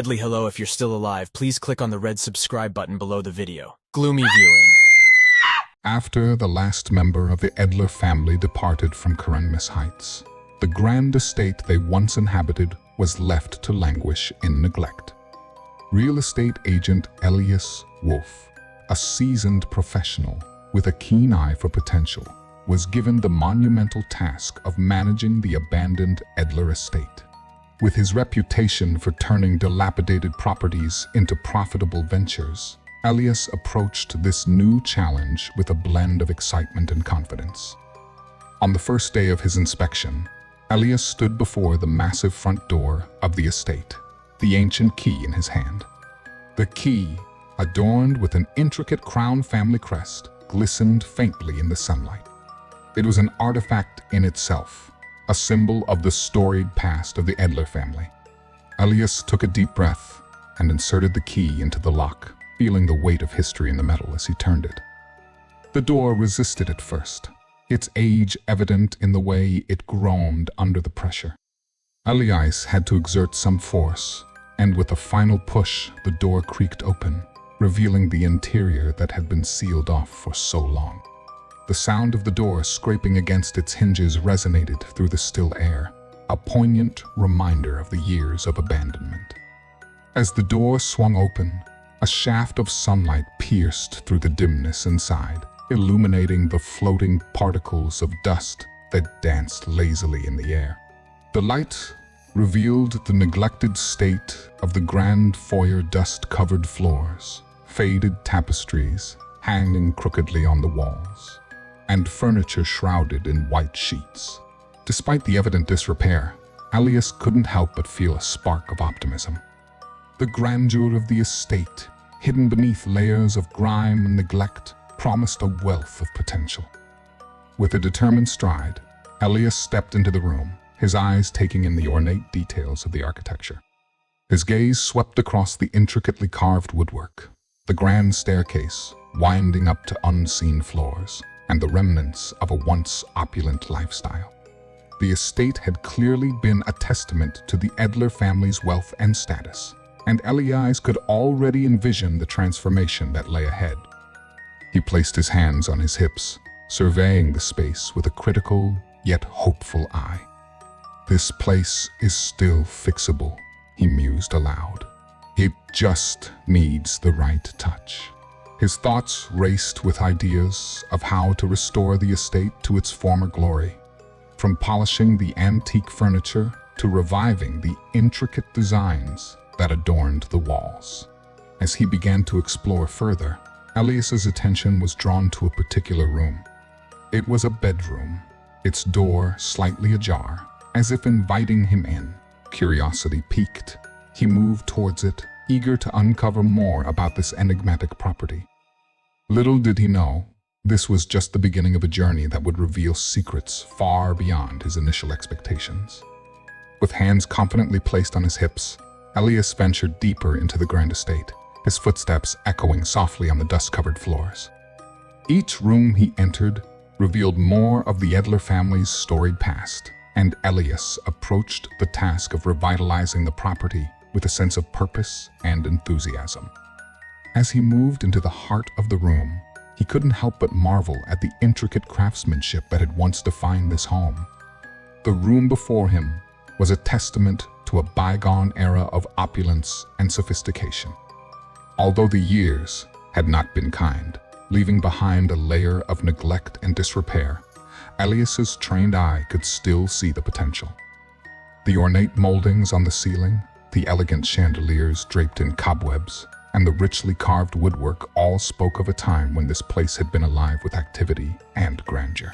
Deadly hello, if you're still alive, please click on the red subscribe button below the video. Gloomy viewing. After the last member of the Edler family departed from Karenmis Heights, the grand estate they once inhabited was left to languish in neglect. Real estate agent Elias Wolf, a seasoned professional with a keen eye for potential, was given the monumental task of managing the abandoned Edler estate. With his reputation for turning dilapidated properties into profitable ventures, Elias approached this new challenge with a blend of excitement and confidence. On the first day of his inspection, Elias stood before the massive front door of the estate, the ancient key in his hand. The key, adorned with an intricate crown family crest, glistened faintly in the sunlight. It was an artifact in itself, a symbol of the storied past of the Edler family. Elias took a deep breath and inserted the key into the lock, feeling the weight of history in the metal as he turned it. The door resisted at first, its age evident in the way it groaned under the pressure. Elias had to exert some force, and with a final push, the door creaked open, revealing the interior that had been sealed off for so long. The sound of the door scraping against its hinges resonated through the still air, a poignant reminder of the years of abandonment. As the door swung open, a shaft of sunlight pierced through the dimness inside, illuminating the floating particles of dust that danced lazily in the air. The light revealed the neglected state of the grand foyer, dust-covered floors, faded tapestries hanging crookedly on the walls, and furniture shrouded in white sheets. Despite the evident disrepair, Elias couldn't help but feel a spark of optimism. The grandeur of the estate, hidden beneath layers of grime and neglect, promised a wealth of potential. With a determined stride, Elias stepped into the room, his eyes taking in the ornate details of the architecture. His gaze swept across the intricately carved woodwork, the grand staircase winding up to unseen floors, and the remnants of a once opulent lifestyle. The estate had clearly been a testament to the Edler family's wealth and status, and Elias could already envision the transformation that lay ahead. He placed his hands on his hips, surveying the space with a critical yet hopeful eye. "This place is still fixable," he mused aloud. "It just needs the right touch." His thoughts raced with ideas of how to restore the estate to its former glory, from polishing the antique furniture to reviving the intricate designs that adorned the walls. As he began to explore further, Elias's attention was drawn to a particular room. It was a bedroom, its door slightly ajar, as if inviting him in. Curiosity piqued. He moved towards it, eager to uncover more about this enigmatic property. Little did he know, this was just the beginning of a journey that would reveal secrets far beyond his initial expectations. With hands confidently placed on his hips, Elias ventured deeper into the grand estate, his footsteps echoing softly on the dust-covered floors. Each room he entered revealed more of the Edler family's storied past, and Elias approached the task of revitalizing the property with a sense of purpose and enthusiasm. As he moved into the heart of the room, he couldn't help but marvel at the intricate craftsmanship that had once defined this home. The room before him was a testament to a bygone era of opulence and sophistication. Although the years had not been kind, leaving behind a layer of neglect and disrepair, Elias's trained eye could still see the potential. The ornate moldings on the ceiling, the elegant chandeliers draped in cobwebs, and the richly carved woodwork all spoke of a time when this place had been alive with activity and grandeur.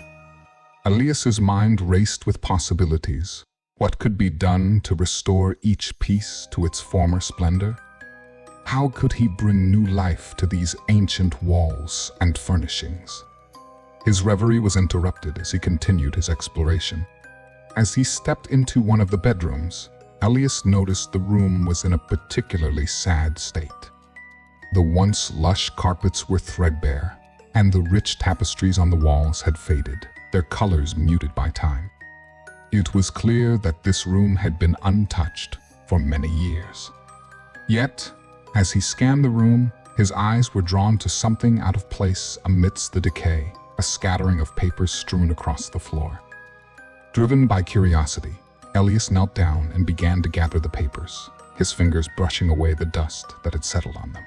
Elias's mind raced with possibilities. What could be done to restore each piece to its former splendor? How could he bring new life to these ancient walls and furnishings? His reverie was interrupted as he continued his exploration. As he stepped into one of the bedrooms, Elias noticed the room was in a particularly sad state. The once lush carpets were threadbare, and the rich tapestries on the walls had faded, their colors muted by time. It was clear that this room had been untouched for many years. Yet, as he scanned the room, his eyes were drawn to something out of place amidst the decay, a scattering of papers strewn across the floor. Driven by curiosity, Elias knelt down and began to gather the papers, his fingers brushing away the dust that had settled on them.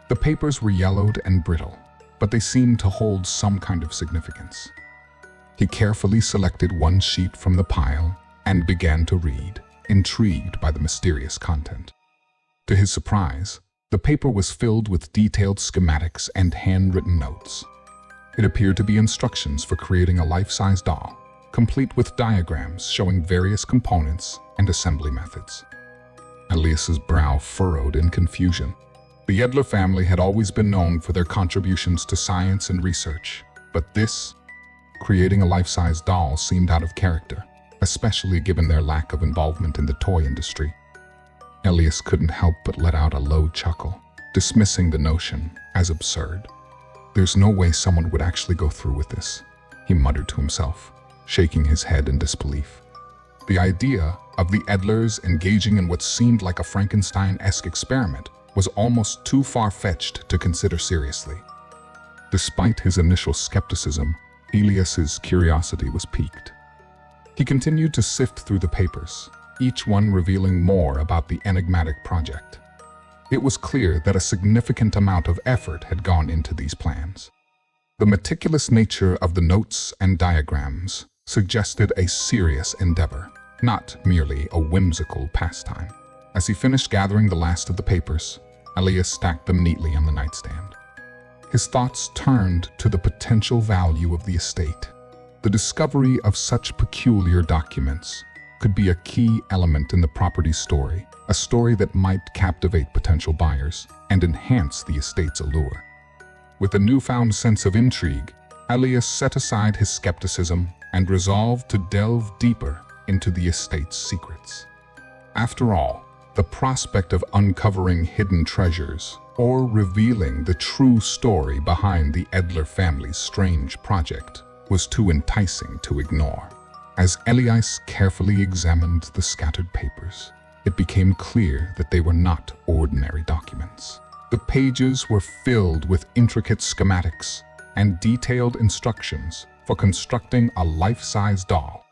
The papers were yellowed and brittle, but they seemed to hold some kind of significance. He carefully selected one sheet from the pile and began to read, intrigued by the mysterious content. To his surprise, the paper was filled with detailed schematics and handwritten notes. It appeared to be instructions for creating a life-size doll, complete with diagrams showing various components and assembly methods. Elias's brow furrowed in confusion. The Edler family had always been known for their contributions to science and research, but this, creating a life-size doll, seemed out of character, especially given their lack of involvement in the toy industry. Elias couldn't help but let out a low chuckle, dismissing the notion as absurd. "There's no way someone would actually go through with this," he muttered to himself, shaking his head in disbelief. The idea of the Edlers engaging in what seemed like a Frankenstein-esque experiment was almost too far-fetched to consider seriously. Despite his initial skepticism, Elias's curiosity was piqued. He continued to sift through the papers, each one revealing more about the enigmatic project. It was clear that a significant amount of effort had gone into these plans. The meticulous nature of the notes and diagrams suggested a serious endeavor, not merely a whimsical pastime. As he finished gathering the last of the papers, Elias stacked them neatly on the nightstand. His thoughts turned to the potential value of the estate. The discovery of such peculiar documents could be a key element in the property's story, a story that might captivate potential buyers and enhance the estate's allure. With a newfound sense of intrigue, Elias set aside his skepticism and resolved to delve deeper into the estate's secrets. After all, the prospect of uncovering hidden treasures or revealing the true story behind the Edler family's strange project was too enticing to ignore. As Elias carefully examined the scattered papers, it became clear that they were not ordinary documents. The pages were filled with intricate schematics and detailed instructions for constructing a life-size doll.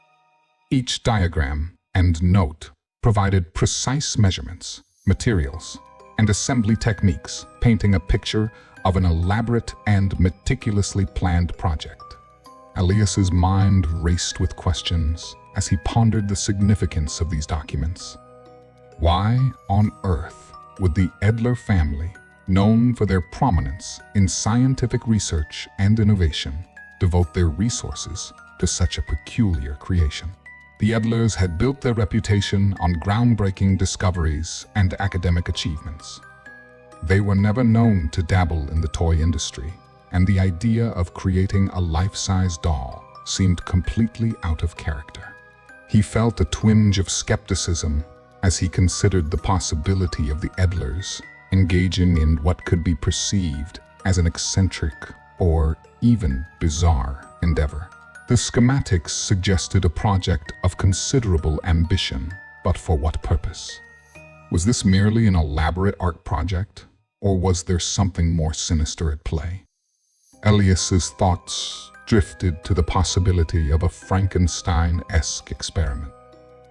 Each diagram and note provided precise measurements, materials, and assembly techniques, painting a picture of an elaborate and meticulously planned project. Elias's mind raced with questions as he pondered the significance of these documents. Why on earth would the Edler family, known for their prominence in scientific research and innovation, devote their resources to such a peculiar creation? The Edlers had built their reputation on groundbreaking discoveries and academic achievements. They were never known to dabble in the toy industry, and the idea of creating a life-size doll seemed completely out of character. He felt a twinge of skepticism as he considered the possibility of the Edlers engaging in what could be perceived as an eccentric or even bizarre endeavor. The schematics suggested a project of considerable ambition, but for what purpose? Was this merely an elaborate art project, or was there something more sinister at play? Elias's thoughts drifted to the possibility of a Frankenstein-esque experiment.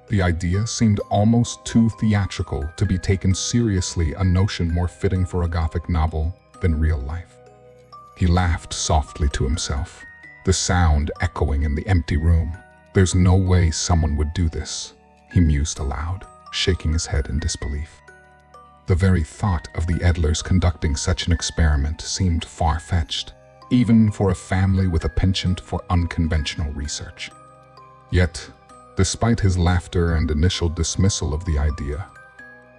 The idea seemed almost too theatrical to be taken seriously, a notion more fitting for a Gothic novel than real life. He laughed softly to himself, the sound echoing in the empty room. "There's no way someone would do this," he mused aloud, shaking his head in disbelief. The very thought of the Edlers conducting such an experiment seemed far-fetched, even for a family with a penchant for unconventional research. Yet, despite his laughter and initial dismissal of the idea,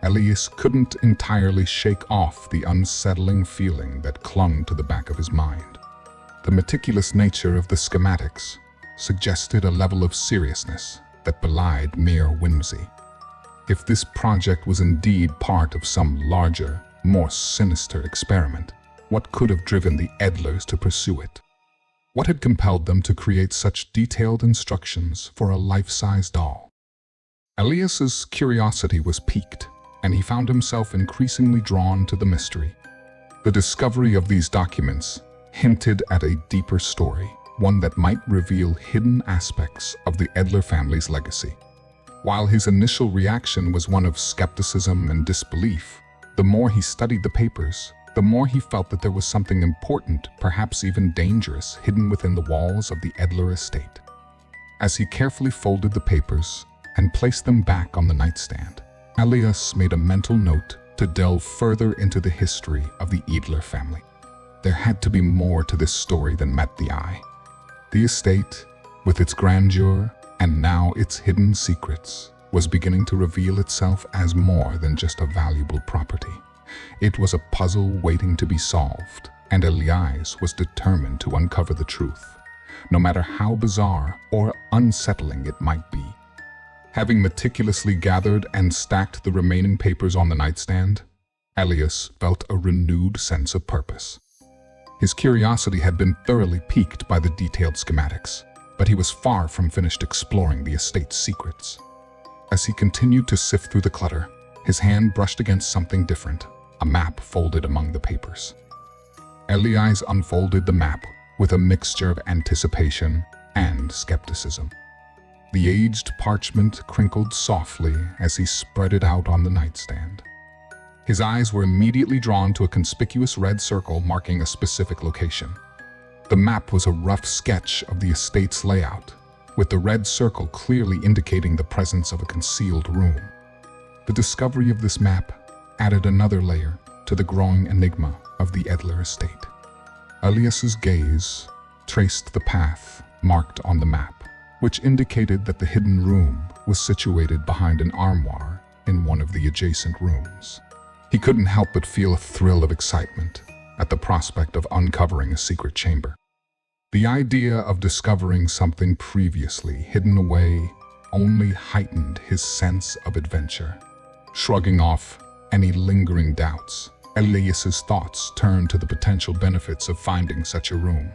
Elias couldn't entirely shake off the unsettling feeling that clung to the back of his mind. The meticulous nature of the schematics suggested a level of seriousness that belied mere whimsy. If this project was indeed part of some larger, more sinister experiment, what could have driven the Edlers to pursue it? What had compelled them to create such detailed instructions for a life-size doll? Elias's curiosity was piqued, and he found himself increasingly drawn to the mystery. The discovery of these documents hinted at a deeper story, one that might reveal hidden aspects of the Edler family's legacy. While his initial reaction was one of skepticism and disbelief, the more he studied the papers, the more he felt that there was something important, perhaps even dangerous, hidden within the walls of the Edler estate. As he carefully folded the papers and placed them back on the nightstand, Elias made a mental note to delve further into the history of the Edler family. There had to be more to this story than met the eye. The estate, with its grandeur and now its hidden secrets, was beginning to reveal itself as more than just a valuable property. It was a puzzle waiting to be solved, and Elias was determined to uncover the truth, no matter how bizarre or unsettling it might be. Having meticulously gathered and stacked the remaining papers on the nightstand, Elias felt a renewed sense of purpose. His curiosity had been thoroughly piqued by the detailed schematics, but he was far from finished exploring the estate's secrets. As he continued to sift through the clutter, his hand brushed against something different, a map folded among the papers. Elias unfolded the map with a mixture of anticipation and skepticism. The aged parchment crinkled softly as he spread it out on the nightstand. His eyes were immediately drawn to a conspicuous red circle marking a specific location. The map was a rough sketch of the estate's layout, with the red circle clearly indicating the presence of a concealed room. The discovery of this map added another layer to the growing enigma of the Edler estate. Elias's gaze traced the path marked on the map, which indicated that the hidden room was situated behind an armoire in one of the adjacent rooms. He couldn't help but feel a thrill of excitement at the prospect of uncovering a secret chamber. The idea of discovering something previously hidden away only heightened his sense of adventure. Shrugging off any lingering doubts, Elias's thoughts turned to the potential benefits of finding such a room.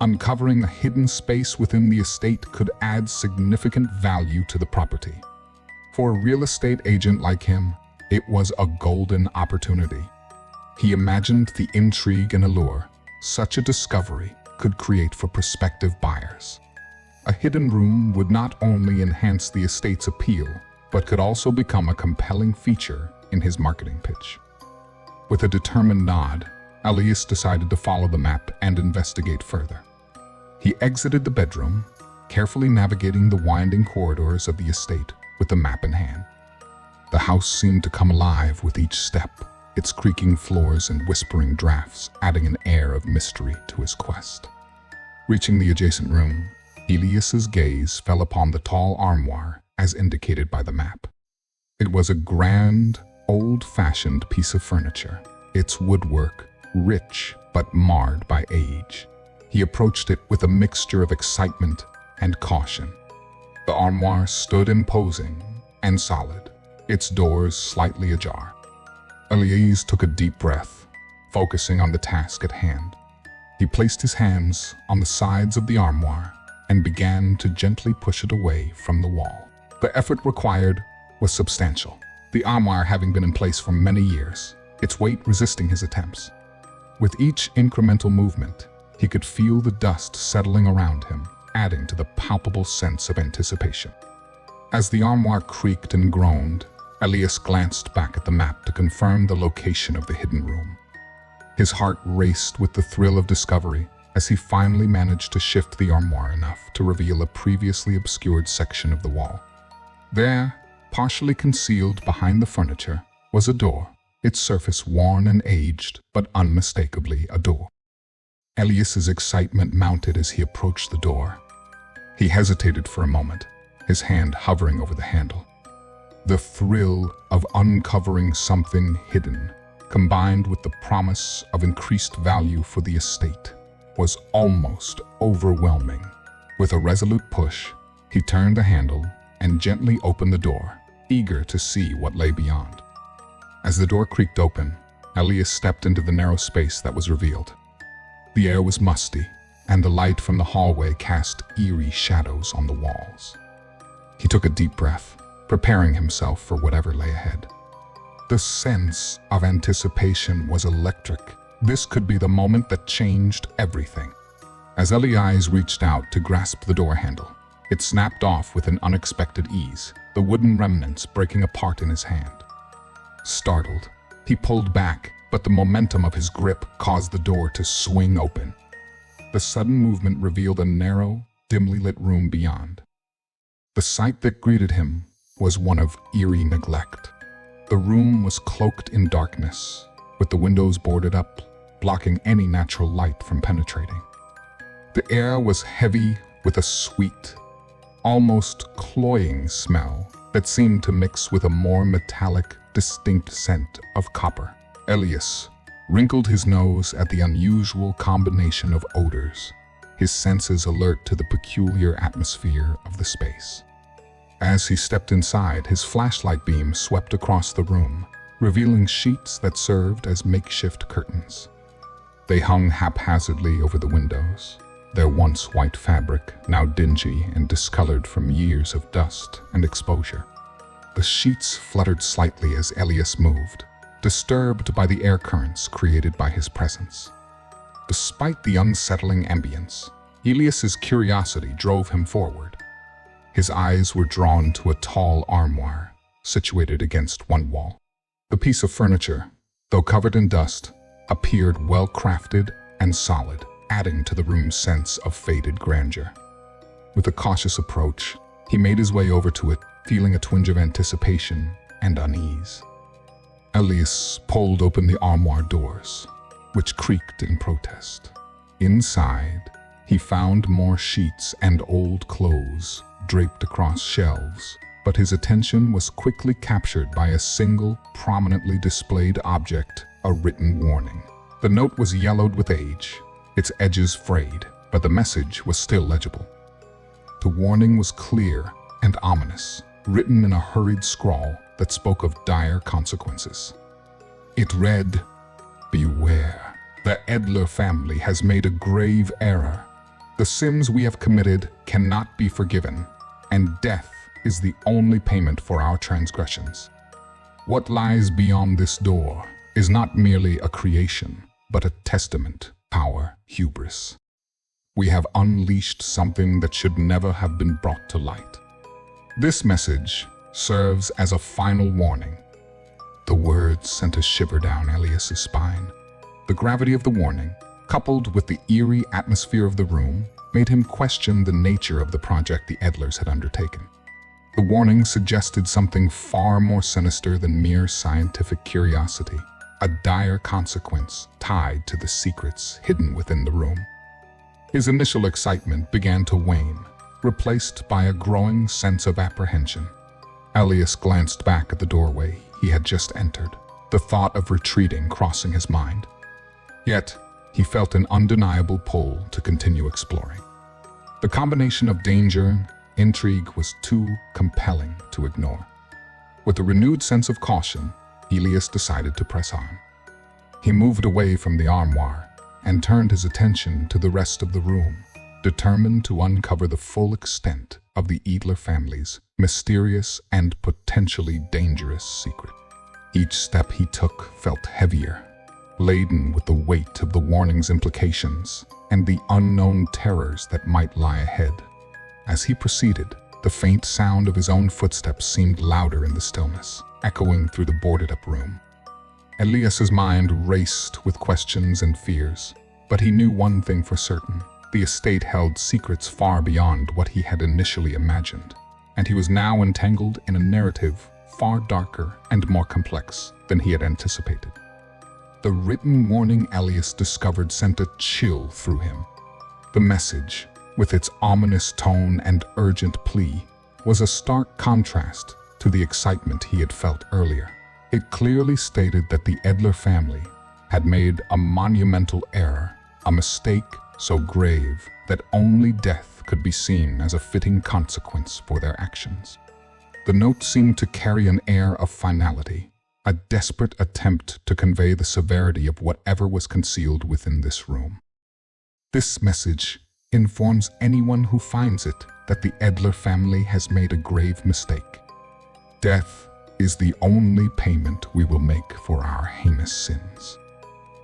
Uncovering a hidden space within the estate could add significant value to the property. For a real estate agent like him, it was a golden opportunity. He imagined the intrigue and allure such a discovery could create for prospective buyers. A hidden room would not only enhance the estate's appeal, but could also become a compelling feature in his marketing pitch. With a determined nod, Elias decided to follow the map and investigate further. He exited the bedroom, carefully navigating the winding corridors of the estate with the map in hand. The house seemed to come alive with each step, its creaking floors and whispering drafts adding an air of mystery to his quest. Reaching the adjacent room, Elias's gaze fell upon the tall armoire as indicated by the map. It was a grand, old-fashioned piece of furniture, its woodwork rich but marred by age. He approached it with a mixture of excitement and caution. The armoire stood imposing and solid, its doors slightly ajar. Elias took a deep breath, focusing on the task at hand. He placed his hands on the sides of the armoire and began to gently push it away from the wall. The effort required was substantial, the armoire having been in place for many years, its weight resisting his attempts. With each incremental movement, he could feel the dust settling around him, adding to the palpable sense of anticipation. As the armoire creaked and groaned, Elias glanced back at the map to confirm the location of the hidden room. His heart raced with the thrill of discovery as he finally managed to shift the armoire enough to reveal a previously obscured section of the wall. There, partially concealed behind the furniture, was a door, its surface worn and aged, but unmistakably a door. Elias's excitement mounted as he approached the door. He hesitated for a moment, his hand hovering over the handle. The thrill of uncovering something hidden, combined with the promise of increased value for the estate, was almost overwhelming. With a resolute push, he turned the handle and gently opened the door, eager to see what lay beyond. As the door creaked open, Elias stepped into the narrow space that was revealed. The air was musty, and the light from the hallway cast eerie shadows on the walls. He took a deep breath, preparing himself for whatever lay ahead. The sense of anticipation was electric. This could be the moment that changed everything. As Ellie's eyes reached out to grasp the door handle, it snapped off with an unexpected ease, the wooden remnants breaking apart in his hand. Startled, he pulled back, but the momentum of his grip caused the door to swing open. The sudden movement revealed a narrow, dimly lit room beyond. The sight that greeted him was one of eerie neglect. The room was cloaked in darkness, with the windows boarded up, blocking any natural light from penetrating. The air was heavy with a sweet, almost cloying smell that seemed to mix with a more metallic, distinct scent of copper. Elias wrinkled his nose at the unusual combination of odors, his senses alert to the peculiar atmosphere of the space. As he stepped inside, his flashlight beam swept across the room, revealing sheets that served as makeshift curtains. They hung haphazardly over the windows, their once white fabric now dingy and discolored from years of dust and exposure. The sheets fluttered slightly as Elias moved, disturbed by the air currents created by his presence. Despite the unsettling ambience, Elias's curiosity drove him forward. His eyes were drawn to a tall armoire situated against one wall. The piece of furniture, though covered in dust, appeared well-crafted and solid, adding to the room's sense of faded grandeur. With a cautious approach, he made his way over to it, feeling a twinge of anticipation and unease. Elias pulled open the armoire doors, which creaked in protest. Inside, he found more sheets and old clothes draped across shelves, but his attention was quickly captured by a single, prominently displayed object, a written warning. The note was yellowed with age, its edges frayed, but the message was still legible. The warning was clear and ominous, written in a hurried scrawl that spoke of dire consequences. It read, "Beware, the Edler family has made a grave error. The sins we have committed cannot be forgiven, and death is the only payment for our transgressions. What lies beyond this door is not merely a creation, but a testament, power, hubris. We have unleashed something that should never have been brought to light." This message serves as a final warning. The words sent a shiver down Elias's spine. The gravity of the warning, coupled with the eerie atmosphere of the room, made him question the nature of the project the Edlers had undertaken. The warning suggested something far more sinister than mere scientific curiosity, a dire consequence tied to the secrets hidden within the room. His initial excitement began to wane, replaced by a growing sense of apprehension. Elias glanced back at the doorway he had just entered, the thought of retreating crossing his mind. Yet, he felt an undeniable pull to continue exploring. The combination of danger and intrigue was too compelling to ignore. With a renewed sense of caution, Elias decided to press on. He moved away from the armoire and turned his attention to the rest of the room, determined to uncover the full extent of the Edler family's mysterious and potentially dangerous secret. Each step he took felt heavier, laden with the weight of the warning's implications and the unknown terrors that might lie ahead. As he proceeded, the faint sound of his own footsteps seemed louder in the stillness, echoing through the boarded-up room. Elias's mind raced with questions and fears, but he knew one thing for certain. The estate held secrets far beyond what he had initially imagined, and he was now entangled in a narrative far darker and more complex than he had anticipated. The written warning Elias discovered sent a chill through him. The message, with its ominous tone and urgent plea, was a stark contrast to the excitement he had felt earlier. It clearly stated that the Edler family had made a monumental error, a mistake so grave that only death could be seen as a fitting consequence for their actions. The note seemed to carry an air of finality, a desperate attempt to convey the severity of whatever was concealed within this room. This message informs anyone who finds it that the Edler family has made a grave mistake. Death is the only payment we will make for our heinous sins.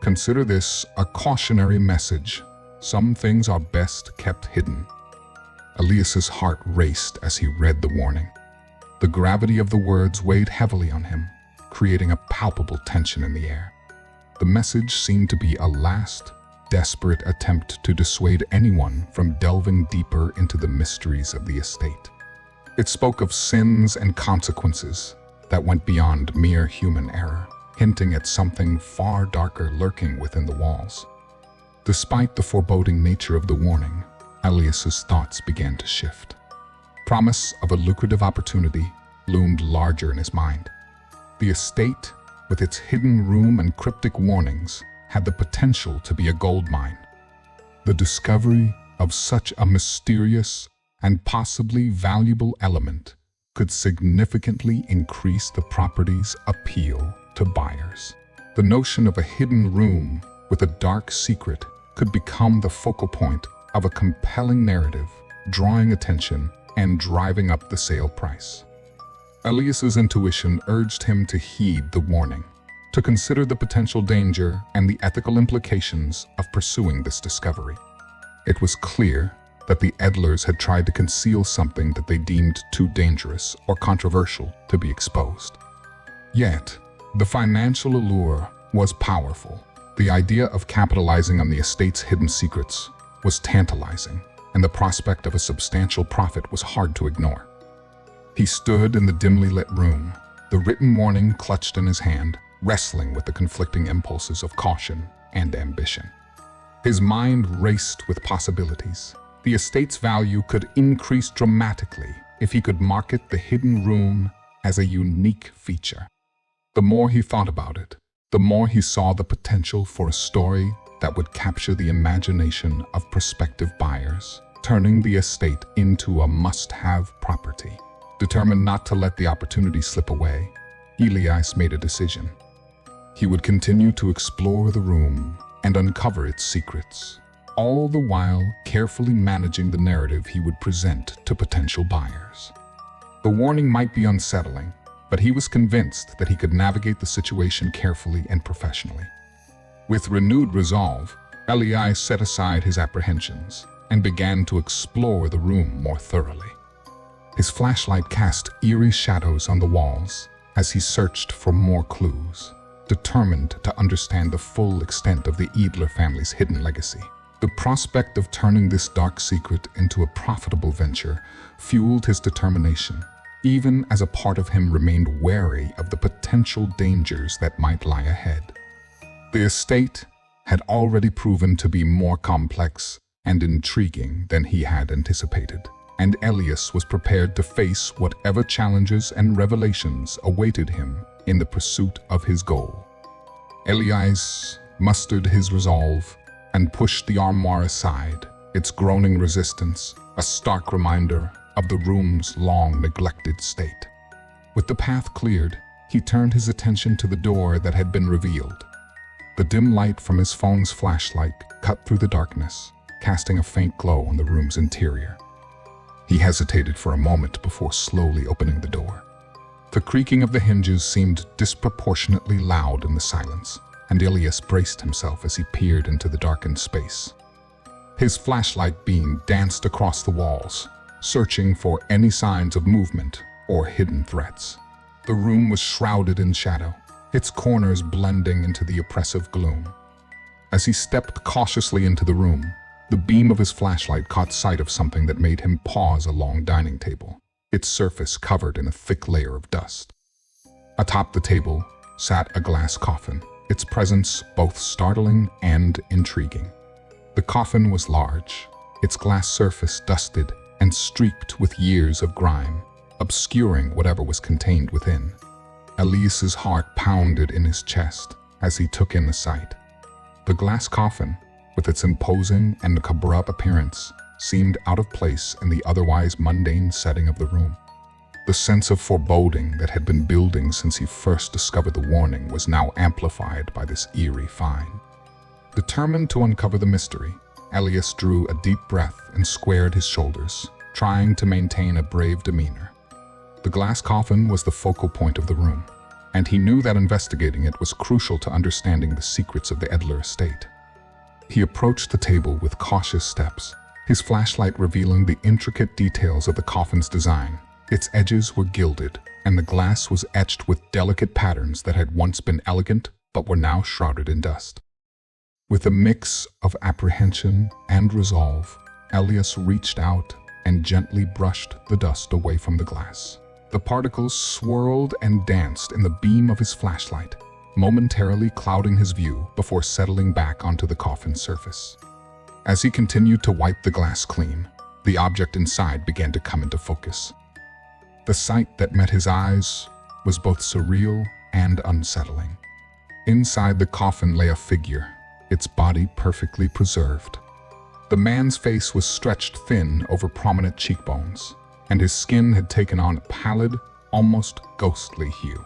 Consider this a cautionary message. Some things are best kept hidden. Elias's heart raced as he read the warning. The gravity of the words weighed heavily on him, creating a palpable tension in the air. The message seemed to be a last, desperate attempt to dissuade anyone from delving deeper into the mysteries of the estate. It spoke of sins and consequences that went beyond mere human error, hinting at something far darker lurking within the walls. Despite the foreboding nature of the warning, Elias's thoughts began to shift. Promise of a lucrative opportunity loomed larger in his mind. The estate, with its hidden room and cryptic warnings, had the potential to be a gold mine. The discovery of such a mysterious and possibly valuable element could significantly increase the property's appeal to buyers. The notion of a hidden room with a dark secret could become the focal point of a compelling narrative, drawing attention and driving up the sale price. Elias's intuition urged him to heed the warning, to consider the potential danger and the ethical implications of pursuing this discovery. It was clear that the Edlers had tried to conceal something that they deemed too dangerous or controversial to be exposed. Yet, the financial allure was powerful. The idea of capitalizing on the estate's hidden secrets was tantalizing, and the prospect of a substantial profit was hard to ignore. He stood in the dimly lit room, the written warning clutched in his hand, wrestling with the conflicting impulses of caution and ambition. His mind raced with possibilities. The estate's value could increase dramatically if he could market the hidden room as a unique feature. The more he thought about it, the more he saw the potential for a story that would capture the imagination of prospective buyers, turning the estate into a must-have property. Determined not to let the opportunity slip away, Elias made a decision. He would continue to explore the room and uncover its secrets, all the while carefully managing the narrative he would present to potential buyers. The warning might be unsettling, but he was convinced that he could navigate the situation carefully and professionally. With renewed resolve, Elias set aside his apprehensions and began to explore the room more thoroughly. His flashlight cast eerie shadows on the walls as he searched for more clues, determined to understand the full extent of the Edler family's hidden legacy. The prospect of turning this dark secret into a profitable venture fueled his determination, even as a part of him remained wary of the potential dangers that might lie ahead. The estate had already proven to be more complex and intriguing than he had anticipated, and Elias was prepared to face whatever challenges and revelations awaited him in the pursuit of his goal. Elias mustered his resolve and pushed the armoire aside, its groaning resistance a stark reminder of the room's long neglected state. With the path cleared, he turned his attention to the door that had been revealed. The dim light from his phone's flashlight cut through the darkness, casting a faint glow on the room's interior. He hesitated for a moment before slowly opening the door. The creaking of the hinges seemed disproportionately loud in the silence, and Elias braced himself as he peered into the darkened space. His flashlight beam danced across the walls, searching for any signs of movement or hidden threats. The room was shrouded in shadow, its corners blending into the oppressive gloom. As he stepped cautiously into the room, the beam of his flashlight caught sight of something that made him pause a long dining table, its surface covered in a thick layer of dust. Atop the table sat a glass coffin, its presence both startling and intriguing. The coffin was large, its glass surface dusted and streaked with years of grime, obscuring whatever was contained within. Elias's heart pounded in his chest as he took in the sight. The glass coffin, with its imposing and macabre appearance, seemed out of place in the otherwise mundane setting of the room. The sense of foreboding that had been building since he first discovered the warning was now amplified by this eerie find. Determined to uncover the mystery, Elias drew a deep breath and squared his shoulders, trying to maintain a brave demeanor. The glass coffin was the focal point of the room, and he knew that investigating it was crucial to understanding the secrets of the Edler estate. He approached the table with cautious steps, his flashlight revealing the intricate details of the coffin's design. Its edges were gilded, and the glass was etched with delicate patterns that had once been elegant but were now shrouded in dust. With a mix of apprehension and resolve, Elias reached out and gently brushed the dust away from the glass. The particles swirled and danced in the beam of his flashlight, momentarily clouding his view before settling back onto the coffin's surface. As he continued to wipe the glass clean, the object inside began to come into focus. The sight that met his eyes was both surreal and unsettling. Inside the coffin lay a figure, its body perfectly preserved. The man's face was stretched thin over prominent cheekbones, and his skin had taken on a pallid, almost ghostly hue.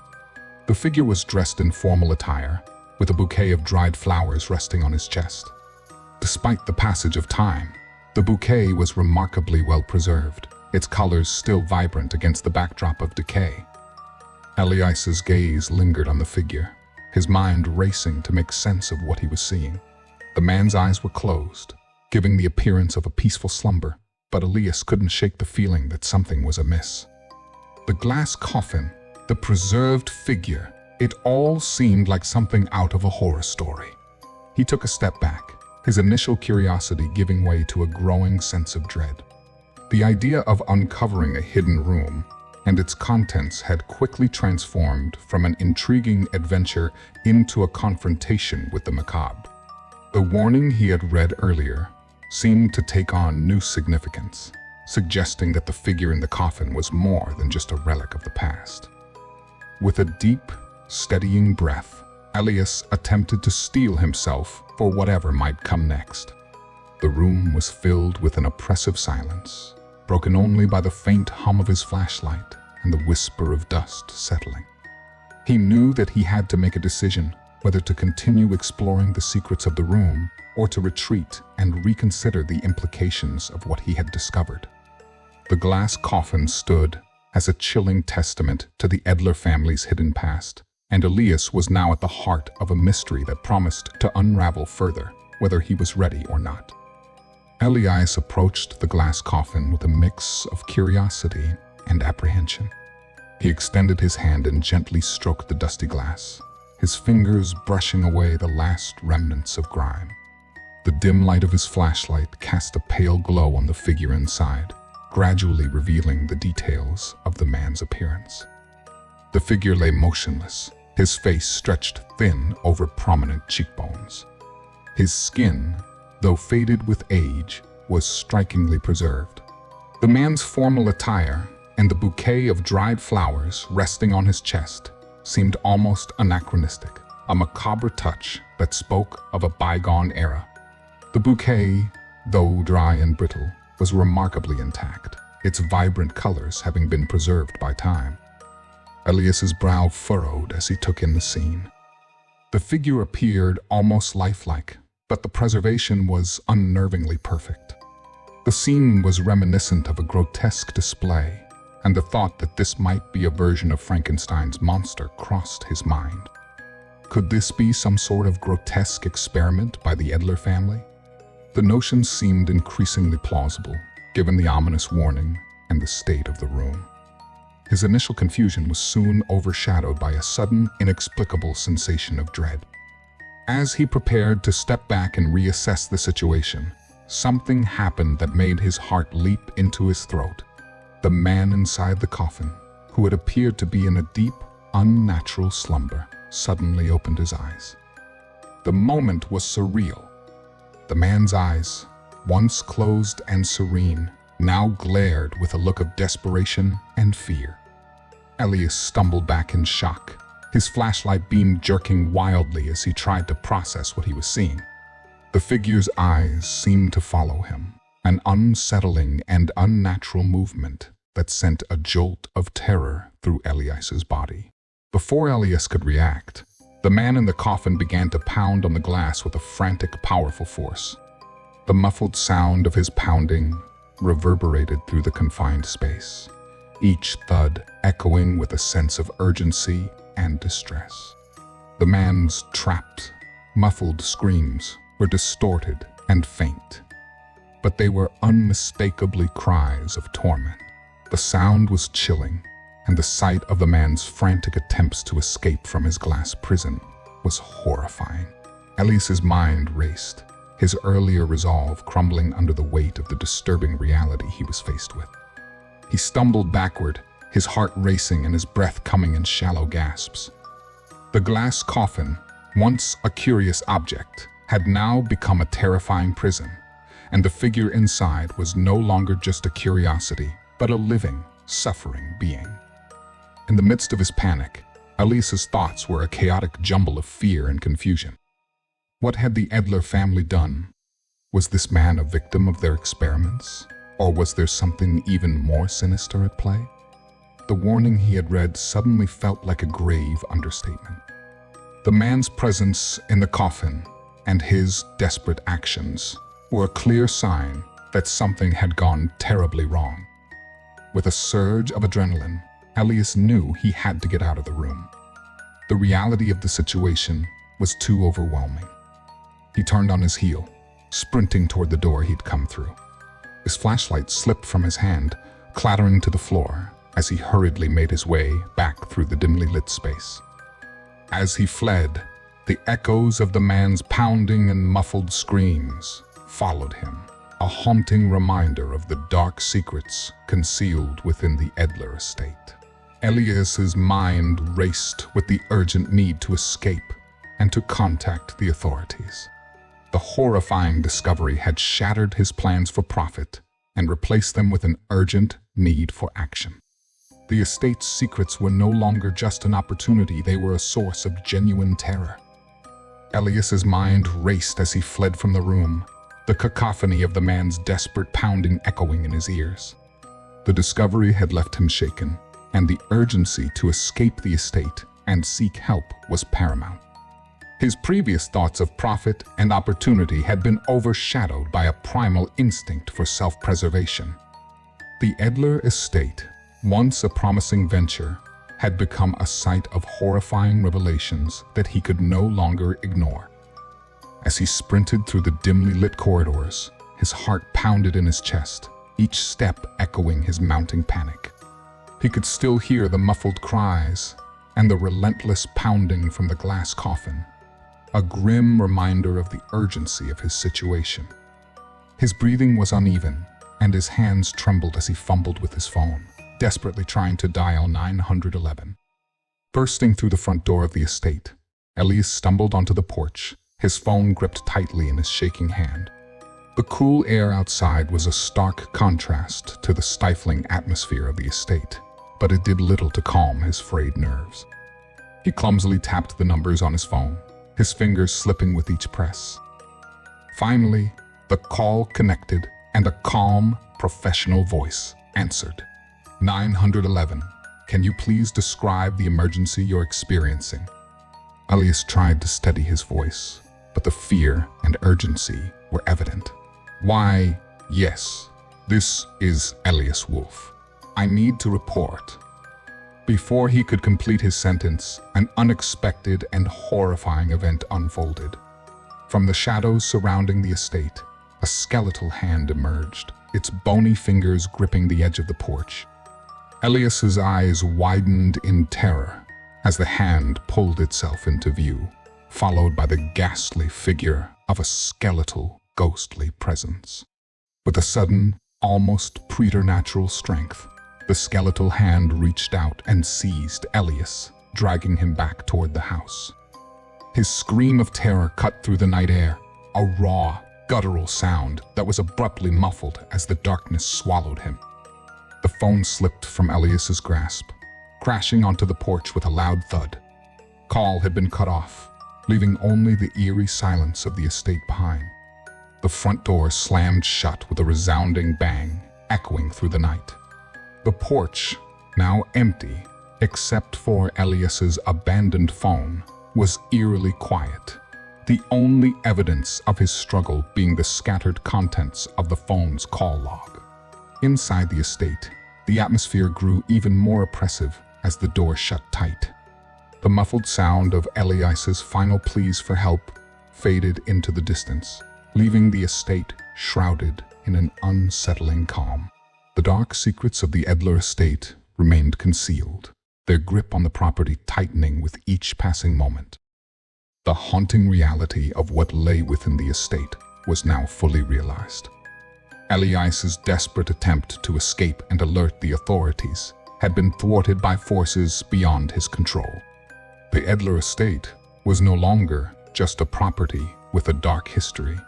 The figure was dressed in formal attire, with a bouquet of dried flowers resting on his chest. Despite the passage of time, the bouquet was remarkably well preserved, its colors still vibrant against the backdrop of decay. Elias's gaze lingered on the figure, his mind racing to make sense of what he was seeing. The man's eyes were closed, giving the appearance of a peaceful slumber, but Elias couldn't shake the feeling that something was amiss. The glass coffin, the preserved figure, it all seemed like something out of a horror story. He took a step back, his initial curiosity giving way to a growing sense of dread. The idea of uncovering a hidden room and its contents had quickly transformed from an intriguing adventure into a confrontation with the macabre. The warning he had read earlier seemed to take on new significance, suggesting that the figure in the coffin was more than just a relic of the past. With a deep, steadying breath, Elias attempted to steel himself for whatever might come next. The room was filled with an oppressive silence, broken only by the faint hum of his flashlight and the whisper of dust settling. He knew that he had to make a decision, whether to continue exploring the secrets of the room or to retreat and reconsider the implications of what he had discovered. The glass coffin stood as a chilling testament to the Edler family's hidden past, and Elias was now at the heart of a mystery that promised to unravel further, whether he was ready or not. Elias approached the glass coffin with a mix of curiosity and apprehension. He extended his hand and gently stroked the dusty glass, his fingers brushing away the last remnants of grime. The dim light of his flashlight cast a pale glow on the figure inside, gradually revealing the details of the man's appearance. The figure lay motionless, his face stretched thin over prominent cheekbones. His skin, though faded with age, was strikingly preserved. The man's formal attire and the bouquet of dried flowers resting on his chest seemed almost anachronistic, a macabre touch that spoke of a bygone era. The bouquet, though dry and brittle, was remarkably intact, its vibrant colors having been preserved by time. Elias's brow furrowed as he took in the scene. The figure appeared almost lifelike, but the preservation was unnervingly perfect. The scene was reminiscent of a grotesque display, and the thought that this might be a version of Frankenstein's monster crossed his mind. Could this be some sort of grotesque experiment by the Edler family? The notion seemed increasingly plausible, given the ominous warning and the state of the room. His initial confusion was soon overshadowed by a sudden, inexplicable sensation of dread. As he prepared to step back and reassess the situation, something happened that made his heart leap into his throat. The man inside the coffin, who had appeared to be in a deep, unnatural slumber, suddenly opened his eyes. The moment was surreal. The man's eyes, once closed and serene, now glared with a look of desperation and fear. Elias stumbled back in shock, his flashlight beam jerking wildly as he tried to process what he was seeing. The figure's eyes seemed to follow him, an unsettling and unnatural movement that sent a jolt of terror through Elias's body. Before Elias could react, the man in the coffin began to pound on the glass with a frantic, powerful force. The muffled sound of his pounding reverberated through the confined space, each thud echoing with a sense of urgency and distress. The man's trapped, muffled screams were distorted and faint, but they were unmistakably cries of torment. The sound was chilling, and the sight of the man's frantic attempts to escape from his glass prison was horrifying. Elias's mind raced, his earlier resolve crumbling under the weight of the disturbing reality he was faced with. He stumbled backward, his heart racing and his breath coming in shallow gasps. The glass coffin, once a curious object, had now become a terrifying prison, and the figure inside was no longer just a curiosity, but a living, suffering being. In the midst of his panic, Elias's thoughts were a chaotic jumble of fear and confusion. What had the Edler family done? Was this man a victim of their experiments? Or was there something even more sinister at play? The warning he had read suddenly felt like a grave understatement. The man's presence in the coffin and his desperate actions were a clear sign that something had gone terribly wrong. With a surge of adrenaline, Elias knew he had to get out of the room. The reality of the situation was too overwhelming. He turned on his heel, sprinting toward the door he'd come through. His flashlight slipped from his hand, clattering to the floor as he hurriedly made his way back through the dimly lit space. As he fled, the echoes of the man's pounding and muffled screams followed him, a haunting reminder of the dark secrets concealed within the Edler estate. Elias's mind raced with the urgent need to escape and to contact the authorities. The horrifying discovery had shattered his plans for profit and replaced them with an urgent need for action. The estate's secrets were no longer just an opportunity, they were a source of genuine terror. Elias's mind raced as he fled from the room, the cacophony of the man's desperate pounding echoing in his ears. The discovery had left him shaken, and the urgency to escape the estate and seek help was paramount. His previous thoughts of profit and opportunity had been overshadowed by a primal instinct for self-preservation. The Edler estate, once a promising venture, had become a site of horrifying revelations that he could no longer ignore. As he sprinted through the dimly lit corridors, his heart pounded in his chest, each step echoing his mounting panic. He could still hear the muffled cries and the relentless pounding from the glass coffin, a grim reminder of the urgency of his situation. His breathing was uneven, and his hands trembled as he fumbled with his phone, desperately trying to dial 911. Bursting through the front door of the estate, Elias stumbled onto the porch, his phone gripped tightly in his shaking hand. The cool air outside was a stark contrast to the stifling atmosphere of the estate, but it did little to calm his frayed nerves. He clumsily tapped the numbers on his phone, his fingers slipping with each press. Finally, the call connected and a calm, professional voice answered. 911, can you please describe the emergency you're experiencing? Elias tried to steady his voice, but the fear and urgency were evident. Why, yes, this is Elias Wolf. I need to report. Before he could complete his sentence, an unexpected and horrifying event unfolded. From the shadows surrounding the estate, a skeletal hand emerged, its bony fingers gripping the edge of the porch. Elias's eyes widened in terror as the hand pulled itself into view, followed by the ghastly figure of a skeletal, ghostly presence. With a sudden, almost preternatural strength, the skeletal hand reached out and seized Elias, dragging him back toward the house. His scream of terror cut through the night air, a raw, guttural sound that was abruptly muffled as the darkness swallowed him. The phone slipped from Elias's grasp, crashing onto the porch with a loud thud. Call had been cut off, leaving only the eerie silence of the estate behind. The front door slammed shut with a resounding bang, echoing through the night. The porch, now empty, except for Elias's abandoned phone, was eerily quiet, the only evidence of his struggle being the scattered contents of the phone's call log. Inside the estate, The atmosphere grew even more oppressive as the door shut tight. The muffled sound of Elias's final pleas for help faded into the distance, leaving the estate shrouded in an unsettling calm. The dark secrets of the Edler estate remained concealed, their grip on the property tightening with each passing moment. The haunting reality of what lay within the estate was now fully realized. Elias's desperate attempt to escape and alert the authorities had been thwarted by forces beyond his control. The Edler estate was no longer just a property with a dark history.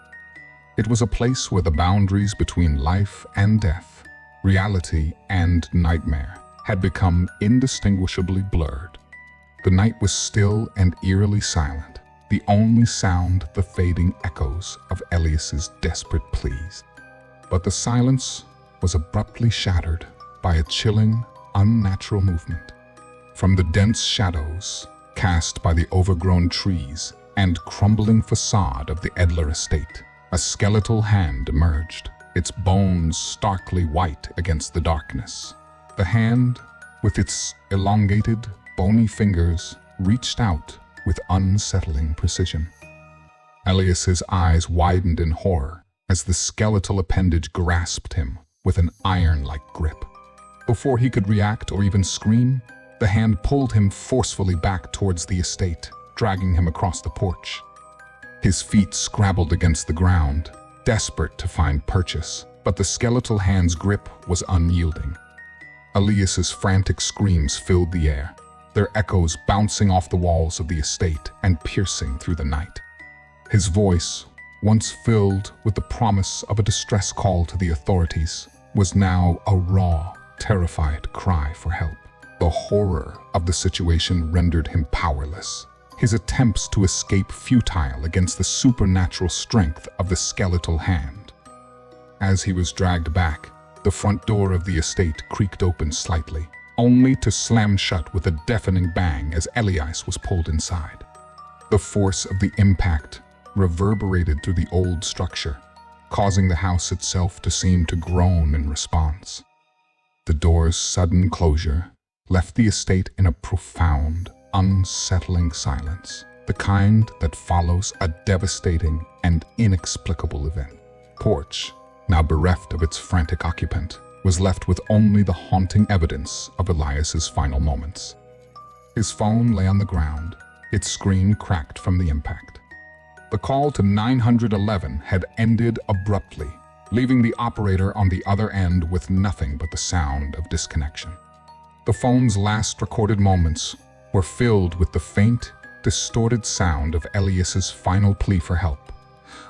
It was a place where the boundaries between life and death, reality and nightmare, had become indistinguishably blurred. The night was still and eerily silent, the only sound the fading echoes of Elias's desperate pleas. But the silence was abruptly shattered by a chilling, unnatural movement. From the dense shadows cast by the overgrown trees and crumbling facade of the Edler estate, a skeletal hand emerged, its bones starkly white against the darkness. The hand, with its elongated, bony fingers, reached out with unsettling precision. Elias's eyes widened in horror as the skeletal appendage grasped him with an iron-like grip. Before he could react or even scream, the hand pulled him forcefully back towards the estate, dragging him across the porch. His feet scrabbled against the ground, desperate to find purchase, but the skeletal hand's grip was unyielding. Elias's frantic screams filled the air, their echoes bouncing off the walls of the estate and piercing through the night. His voice, once filled with the promise of a distress call to the authorities, was now a raw, terrified cry for help. The horror of the situation rendered him powerless, his attempts to escape futile against the supernatural strength of the skeletal hand. As he was dragged back, the front door of the estate creaked open slightly, only to slam shut with a deafening bang as Elias was pulled inside. The force of the impact reverberated through the old structure, causing the house itself to seem to groan in response. The door's sudden closure left the estate in a profound, unsettling silence, the kind that follows a devastating and inexplicable event. Porch, now bereft of its frantic occupant, was left with only the haunting evidence of Elias's final moments. His phone lay on the ground, its screen cracked from the impact. The call to 911 had ended abruptly, leaving the operator on the other end with nothing but the sound of disconnection. The phone's last recorded moments were filled with the faint, distorted sound of Elias's final plea for help,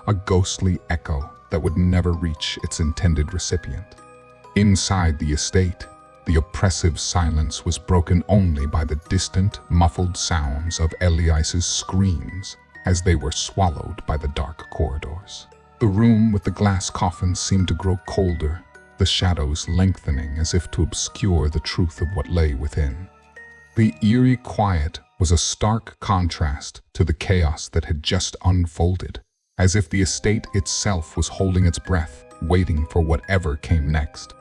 a ghostly echo that would never reach its intended recipient. Inside the estate, the oppressive silence was broken only by the distant, muffled sounds of Elias's screams as they were swallowed by the dark corridors. The room with the glass coffin seemed to grow colder, the shadows lengthening as if to obscure the truth of what lay within. The eerie quiet was a stark contrast to the chaos that had just unfolded, as if the estate itself was holding its breath, waiting for whatever came next.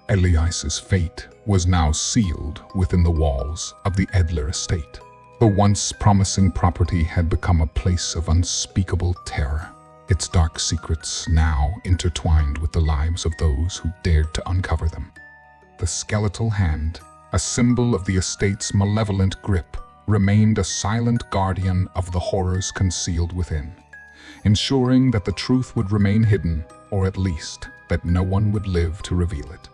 Elias's fate was now sealed within the walls of the Edler estate. The once promising property had become a place of unspeakable terror, its dark secrets now intertwined with the lives of those who dared to uncover them. The skeletal hand, a symbol of the estate's malevolent grip, remained a silent guardian of the horrors concealed within, ensuring that the truth would remain hidden, or at least that no one would live to reveal it.